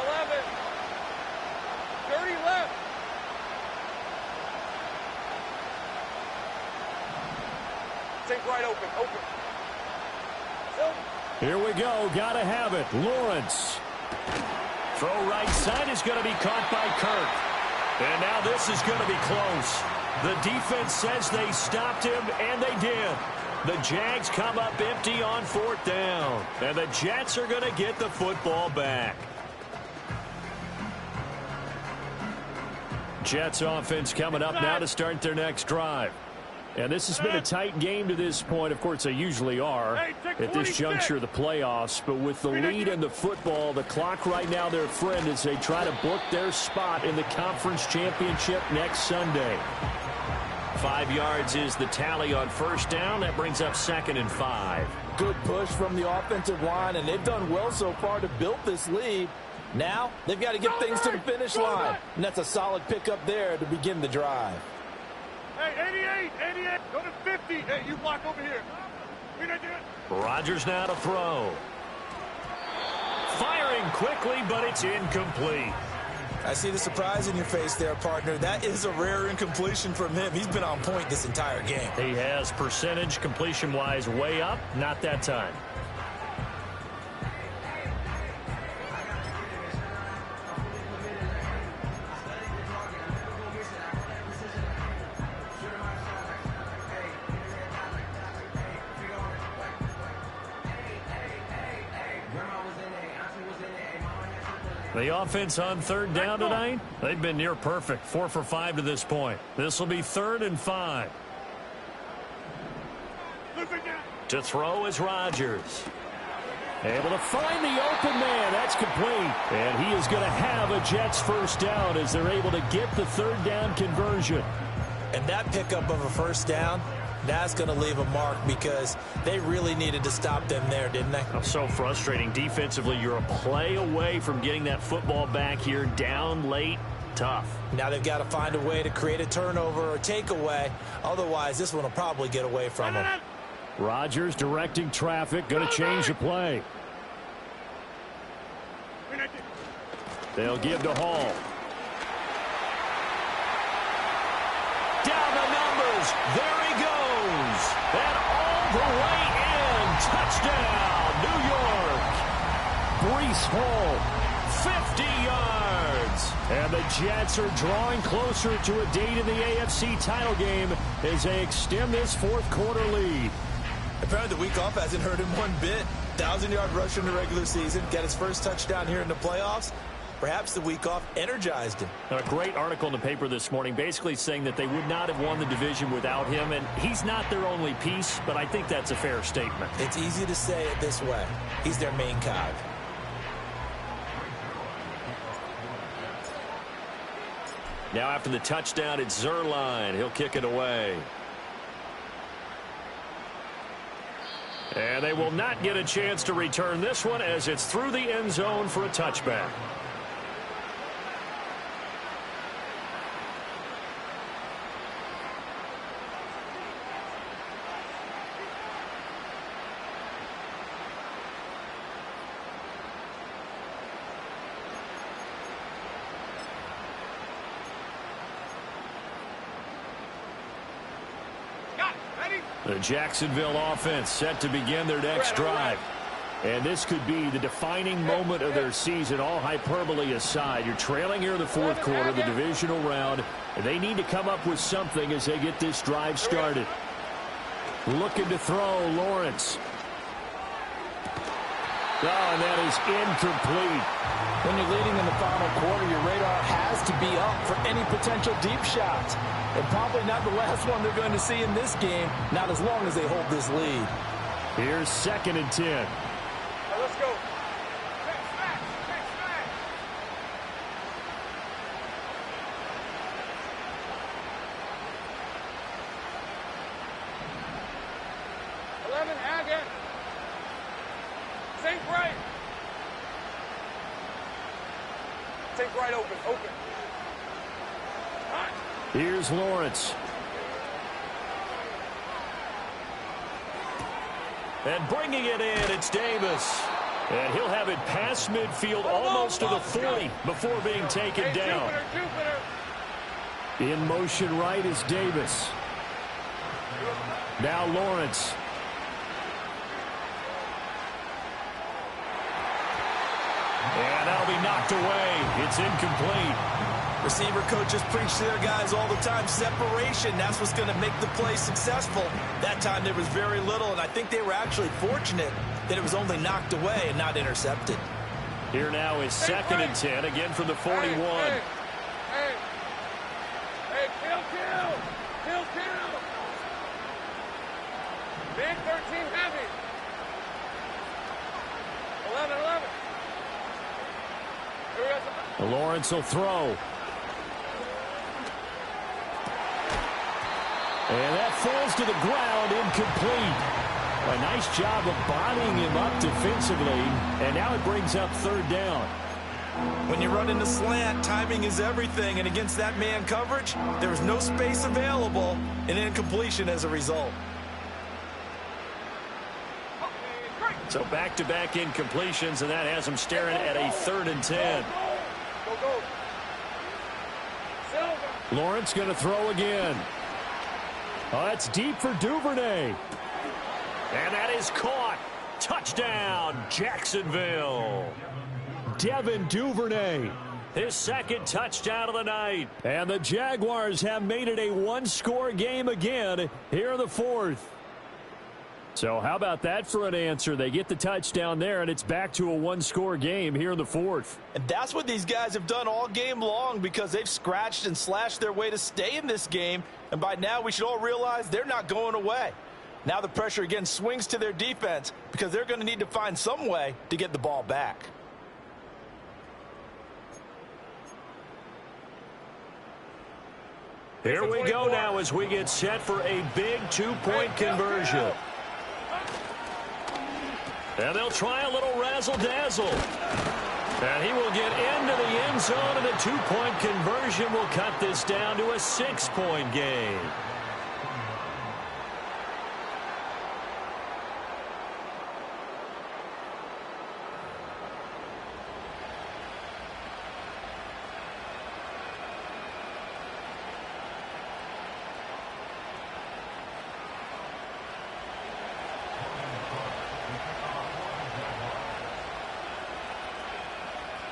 30 left. Take right open. Here we go. Got to have it. Lawrence. Throw right side is going to be caught by Kirk. And now this is going to be close. The defense says they stopped him, and they did. The Jags come up empty on 4th down. And the Jets are going to get the football back. Jets offense coming up now to start their next drive. And this has been a tight game to this point. Of course, they usually are at this juncture of the playoffs. But with the lead in the football, the clock right now, their friend, as they try to book their spot in the conference championship next Sunday. 5 yards is the tally on 1st down. That brings up 2nd and 5. Good push from the offensive line, and they've done well so far to build this lead. Now they've got to get things to the finish line. And that's a solid pickup there to begin the drive. Hey, 88. Go to 50. Hey, you block over here. Rodgers now to throw. Firing quickly, but it's incomplete. I see the surprise in your face there, partner. That is a rare incompletion from him. He's been on point this entire game. He has percentage completion-wise way up. Not that time. The offense on 3rd down tonight, they've been near perfect. 4 for 5 to this point. This will be 3rd and 5. To throw is Rodgers. Able to find the open man. That's complete. And he is going to have a Jets 1st down as they're able to get the 3rd down conversion. And that pickup of a 1st down, that's going to leave a mark because they really needed to stop them there, didn't they? So frustrating. Defensively, you're a play away from getting that football back here down late. Tough. Now they've got to find a way to create a turnover or takeaway. Otherwise, this one will probably get away from them. Rodgers directing traffic. Going to change the play. They'll give to Hall. Down the numbers. There he goes. And all the way in. Touchdown, New York. Breece Hall, 50 yards. And the Jets are drawing closer to a date in the AFC title game as they extend this 4th quarter lead. Apparently the week off hasn't hurt him one bit. 1,000-yard rush in the regular season. Got his first touchdown here in the playoffs. Perhaps the week off energized him. A great article in the paper this morning basically saying that they would not have won the division without him, and he's not their only piece, but I think that's a fair statement. It's easy to say it this way. He's their main cog. Now after the touchdown, it's Zuerlein. He'll kick it away. And they will not get a chance to return this one as it's through the end zone for a touchback. The Jacksonville offense set to begin their next drive. And this could be the defining moment of their season, all hyperbole aside. You're trailing here in the fourth quarter, the divisional round, and they need to come up with something as they get this drive started. Looking to throw, Lawrence. Oh, and that is incomplete. When you're leading in the final quarter, your radar has to be up for any potential deep shots. And probably not the last one they're going to see in this game, not as long as they hold this lead. Here's 2nd and 10. Let's go. Take smack. 11, again. Take right. Take right open. Here's Lawrence. And bringing it in, it's Davis. And he'll have it past midfield almost to the 40 before being taken down. In motion right is Davis. Now Lawrence. And that'll be knocked away. It's incomplete. Receiver coaches preach to their guys all the time. Separation, that's what's going to make the play successful. That time there was very little, and I think they were actually fortunate that it was only knocked away and not intercepted. Here now is 2nd and 10, again from the 41. Hey, kill. Big 13 heavy. 11. Here we go. Lawrence will throw. And that falls to the ground, incomplete. A nice job of bodying him up defensively, and now it brings up 3rd down. When you run in the slant, timing is everything, and against that man coverage, there was no space available, and incompletion as a result. So back-to-back incompletions, and that has them staring at a 3rd and 10. Go. Lawrence going to throw again. Oh, that's deep for Duvernay. And that is caught. Touchdown, Jacksonville. Devin Duvernay, his 2nd touchdown of the night. And the Jaguars have made it a one-score game again here in the 4th. So how about that for an answer? They get the touchdown there, and it's back to a one-score game here in the 4th. And that's what these guys have done all game long because they've scratched and slashed their way to stay in this game. And by now, we should all realize they're not going away. Now the pressure again swings to their defense because they're going to need to find some way to get the ball back. Here we go now as we get set for a big two-point conversion. And they'll try a little razzle-dazzle. And he will get into the end zone, and a two-point conversion will cut this down to a 6-point game.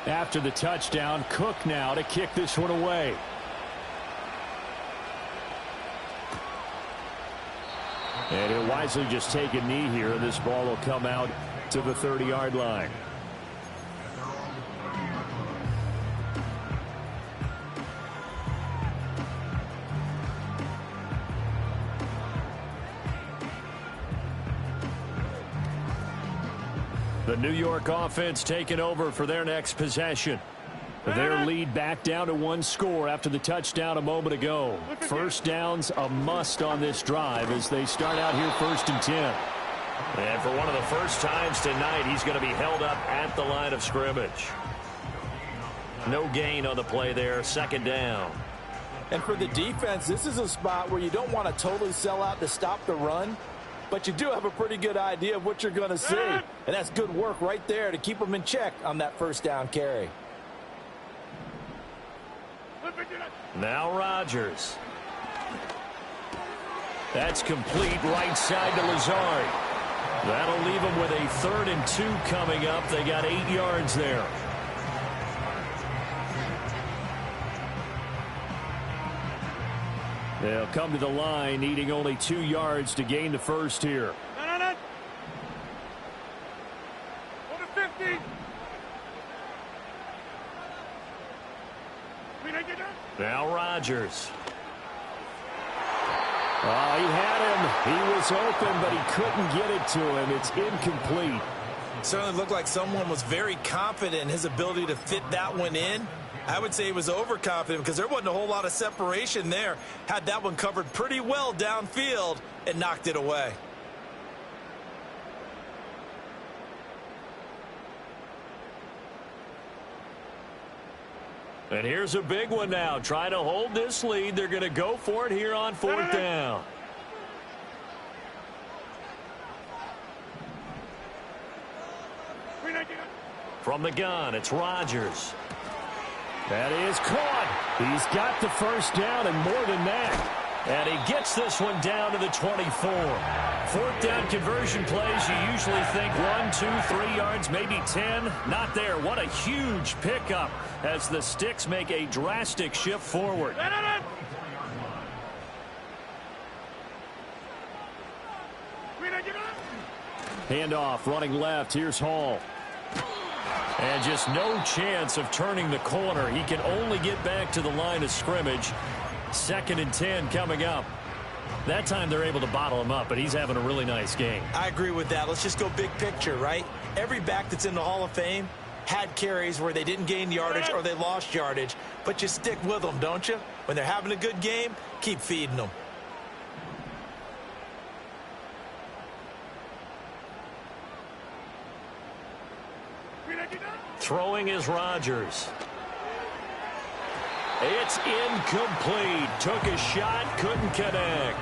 After the touchdown, Cook now to kick this one away. And he'll wisely just take a knee here, and this ball will come out to the 30-yard line. The New York offense taking over for their next possession. Their lead back down to one score after the touchdown a moment ago. First down's a must on this drive as they start out here 1st and 10. And for one of the first times tonight, he's going to be held up at the line of scrimmage. No gain on the play there, second down. And for the defense, this is a spot where you don't want to totally sell out to stop the run, but you do have a pretty good idea of what you're going to see. And that's good work right there to keep them in check on that first down carry. Now Rodgers. That's complete right side to Lazard. That'll leave them with a 3rd and 2 coming up. They got 8 yards there. They'll come to the line, needing only 2 yards to gain the first here. No. Go to 50. Now Rodgers. Oh, he had him. He was open, but he couldn't get it to him. It's incomplete. Certainly looked like someone was very confident in his ability to fit that one in. I would say he was overconfident because there wasn't a whole lot of separation there. Had that one covered pretty well downfield and knocked it away. And here's a big one now. Trying to hold this lead. They're going to go for it here on 4th down. From the gun, it's Rodgers. That is caught. He's got the first down and more than that. And he gets this one down to the 24. 4th down conversion plays, you usually think 1, 2, 3 yards, maybe 10. Not there. What a huge pickup as the Sticks make a drastic shift forward. Handoff running left. Here's Hall. And just no chance of turning the corner. He can only get back to the line of scrimmage. 2nd and 10 coming up. That time they're able to bottle him up, but he's having a really nice game. I agree with that. Let's just go big picture, right? Every back that's in the Hall of Fame had carries where they didn't gain yardage or they lost yardage, but you stick with them, don't you? When they're having a good game, keep feeding them. Throwing is Rodgers. It's incomplete. Took a shot, couldn't connect.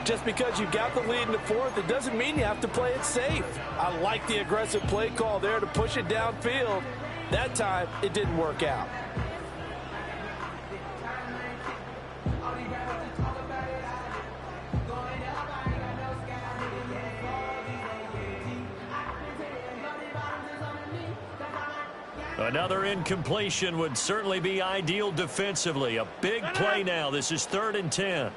Just because you got the lead in the 4th, it doesn't mean you have to play it safe. I like the aggressive play call there to push it downfield. That time, it didn't work out. Another incompletion would certainly be ideal defensively. A big play now. This is 3rd and 10.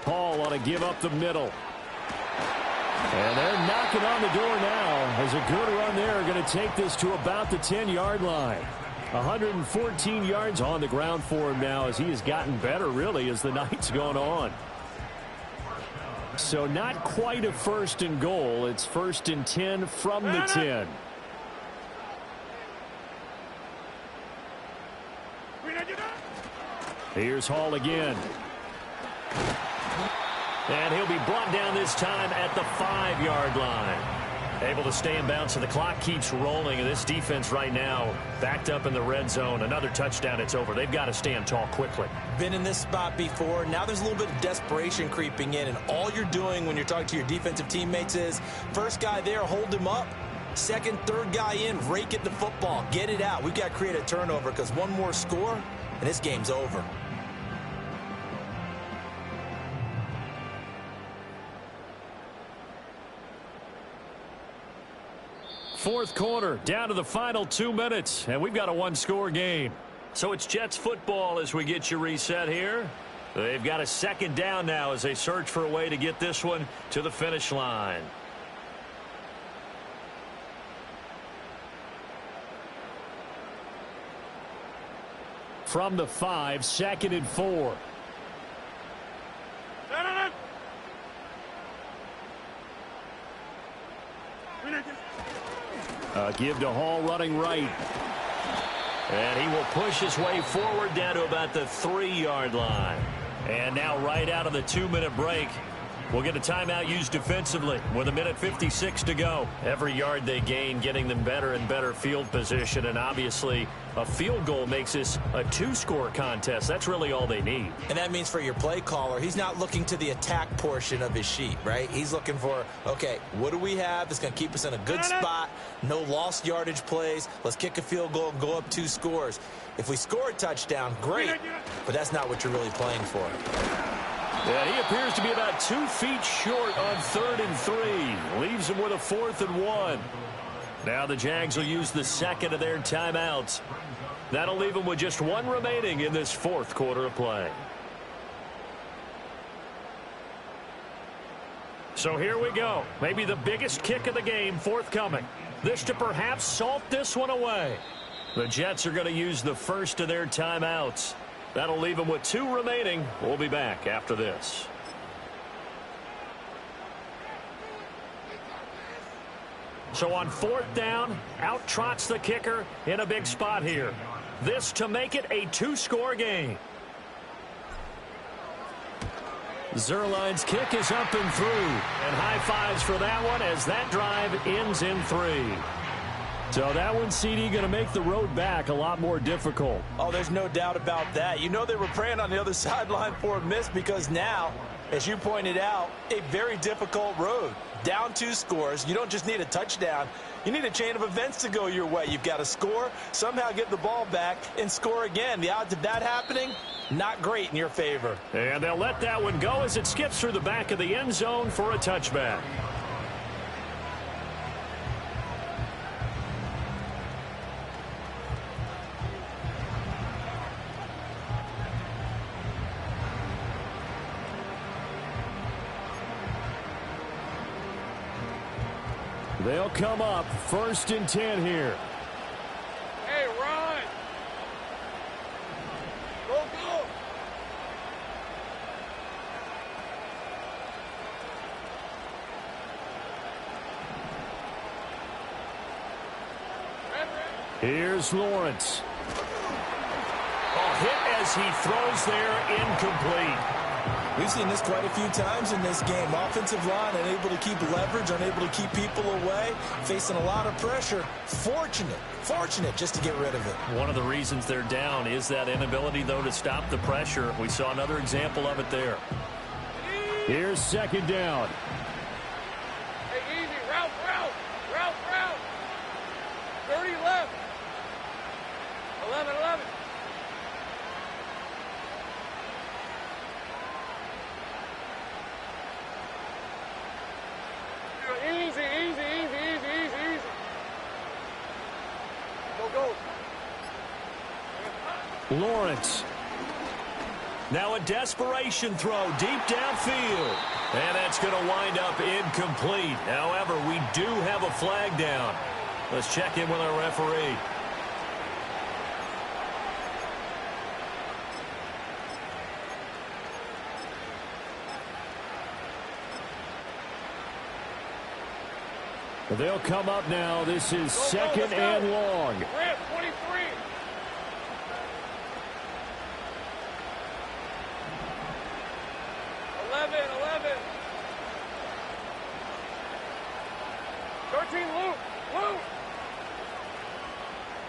Paul on a give up the middle. And they're knocking on the door now as a good run there. Going to take this to about the 10-yard line. 114 yards on the ground for him now as he has gotten better, really, as the night's gone on. So not quite a 1st and goal. It's 1st and 10 from the 10. Here's Hall again. And he'll be brought down this time at the 5-yard line. Able to stay in bounds, so the clock keeps rolling. And this defense right now backed up in the red zone. Another touchdown, it's over. They've got to stand tall quickly. Been in this spot before. Now there's a little bit of desperation creeping in. And all you're doing when you're talking to your defensive teammates is, first guy there, hold him up. Second, third guy in, rake at the football. Get it out. We've got to create a turnover because one more score, and this game's over. Fourth quarter, down to the final 2 minutes, and we've got a one-score game. So it's Jets football as we get you reset here. They've got a 2nd down now as they search for a way to get this one to the finish line. From the 5, 2nd and 4. Give to Hall running right. And he will push his way forward down to about the 3-yard line. And now right out of the 2-minute break, we'll get a timeout used defensively with 1:56 to go. Every yard they gain getting them better and better field position. And obviously a field goal makes this a 2-score contest. That's really all they need. And that means for your play caller, he's not looking to the attack portion of his sheet, right? He's looking for, okay, what do we have that's going to keep us in a good spot? No lost yardage plays. Let's kick a field goal and go up 2 scores. If we score a touchdown, great. But that's not what you're really playing for. Yeah, he appears to be about 2 feet short on 3rd and 3. Leaves him with a 4th and 1. Now the Jags will use the second of their timeouts. That'll leave them with just 1 remaining in this 4th quarter of play. So here we go. Maybe the biggest kick of the game forthcoming. This to perhaps salt this one away. The Jets are going to use the first of their timeouts. That'll leave them with 2 remaining. We'll be back after this. So on 4th down, out trots the kicker in a big spot here. This to make it a 2-score game. Zuerlein's kick is up and through. And high fives for that one as that drive ends in 3. So that one, CD, going to make the road back a lot more difficult. Oh, there's no doubt about that. You know they were praying on the other sideline for a miss because now, as you pointed out, a very difficult road. Down 2 scores. You don't just need a touchdown. You need a chain of events to go your way. You've got to score, somehow get the ball back, and score again. The odds of that happening, not great in your favor. And they'll let that one go as it skips through the back of the end zone for a touchback. They'll come up 1st and 10 here. Hey, run! Go, go! Here's Lawrence. A hit as he throws there, incomplete. We've seen this quite a few times in this game. Offensive line unable to keep leverage, unable to keep people away, facing a lot of pressure. Fortunate just to get rid of it. One of the reasons they're down is that inability, though, to stop the pressure. We saw another example of it there. Here's 2nd down. Hey, easy. Route. 30 left. 11. Easy. Go. Lawrence. Now a desperation throw deep downfield. And that's going to wind up incomplete. However, we do have a flag down. Let's check in with our referee. They'll come up now. This is 2nd and long. Rip, 23. Eleven. 13, Luke.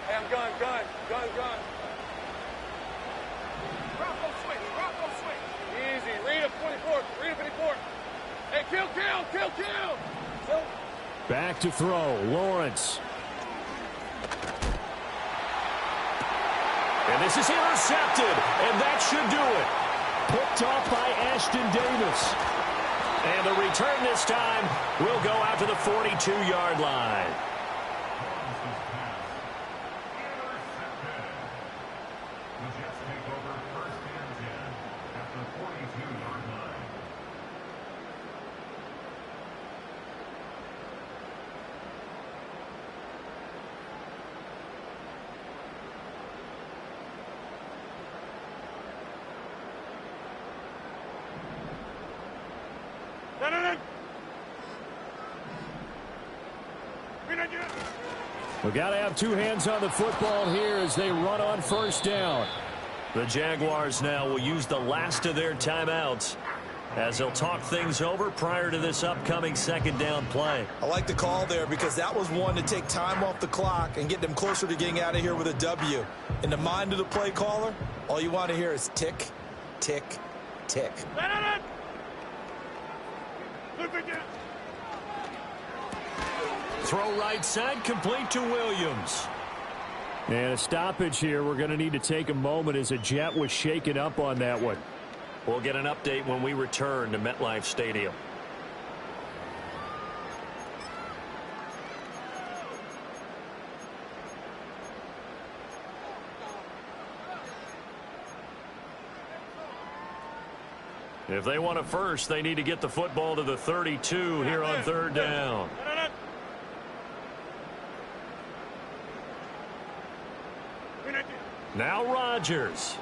Hey, I'm gun. Drop, go switch. Easy. Read up 54. Hey, kill. So. Back to throw. Lawrence. And this is intercepted. And that should do it. Picked off by Ashton Davis. And the return this time will go out to the 42-yard line. We've got to have two hands on the football here as they run on first down. The Jaguars now will use the last of their timeouts as they'll talk things over prior to this upcoming second down play. I like the call there because that was one to take time off the clock and get them closer to getting out of here with a W. In the mind of the play caller, all you want to hear is tick, tick, tick. Throw right side, complete to Williams. And a stoppage here. We're going to need to take a moment as a Jet was shaken up on that one. We'll get an update when we return to MetLife Stadium. If they want a first, they need to get the football to the 32 here on third down. Now Rodgers.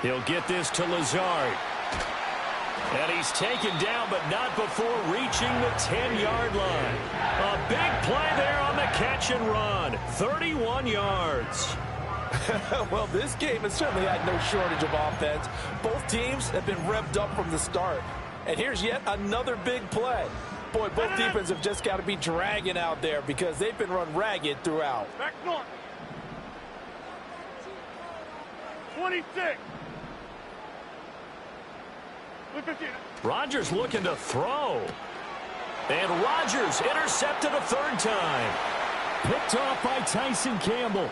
He'll get this to Lazard. And he's taken down, but not before reaching the 10-yard line. A big play there on the catch and run. 31 yards. Well, this game has certainly had no shortage of offense. Both teams have been revved up from the start. And here's yet another big play. Boy, both defenses have just got to be dragging out there because they've been run ragged throughout. Back north. 26. Rodgers looking to throw. And Rodgers intercepted a third time. Picked off by Tyson Campbell.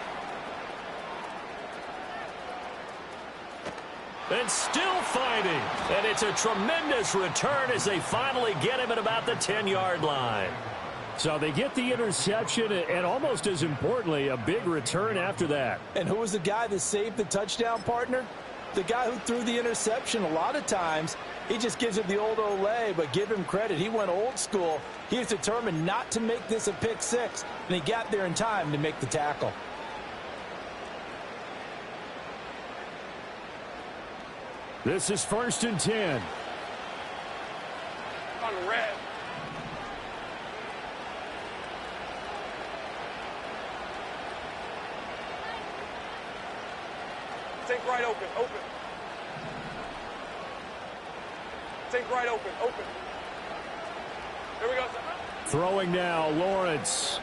And still fighting. And it's a tremendous return as they finally get him at about the 10-yard line. So they get the interception and almost as importantly, a big return after that. And who was the guy that saved the touchdown, partner? The guy who threw the interception. A lot of times, he just gives it the old Olay, but give him credit. He went old school. He was determined not to make this a pick six, and he got there in time to make the tackle. This is 1st and 10. On red. Take right open, open. Take right open, open. Here we go. Throwing now, Lawrence.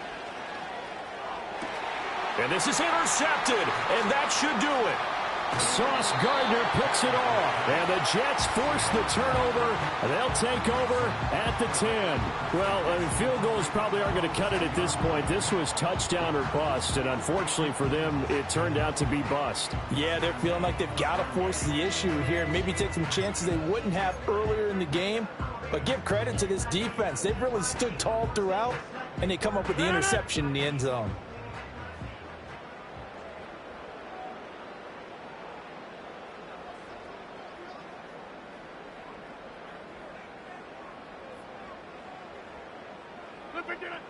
And this is intercepted, and that should do it. Sauce Gardner picks it off, and the Jets force the turnover, and they'll take over at the 10. Well, field goals probably aren't going to cut it at this point. This was touchdown or bust, and unfortunately for them, it turned out to be bust. Yeah, they're feeling like they've got to force the issue here, maybe take some chances they wouldn't have earlier in the game. But give credit to this defense. They've really stood tall throughout, and they come up with the interception in the end zone.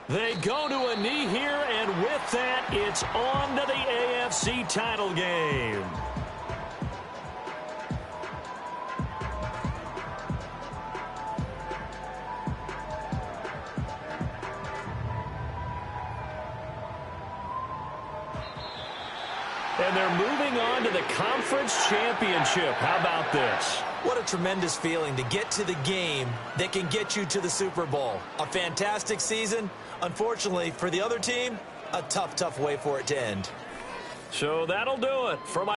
They go to a knee here, and with that, it's on to the AFC title game. And they're moving on to the conference championship. How about this? What a tremendous feeling to get to the game that can get you to the Super Bowl. A fantastic season. Unfortunately, for the other team, a tough, tough way for it to end. So that'll do it for my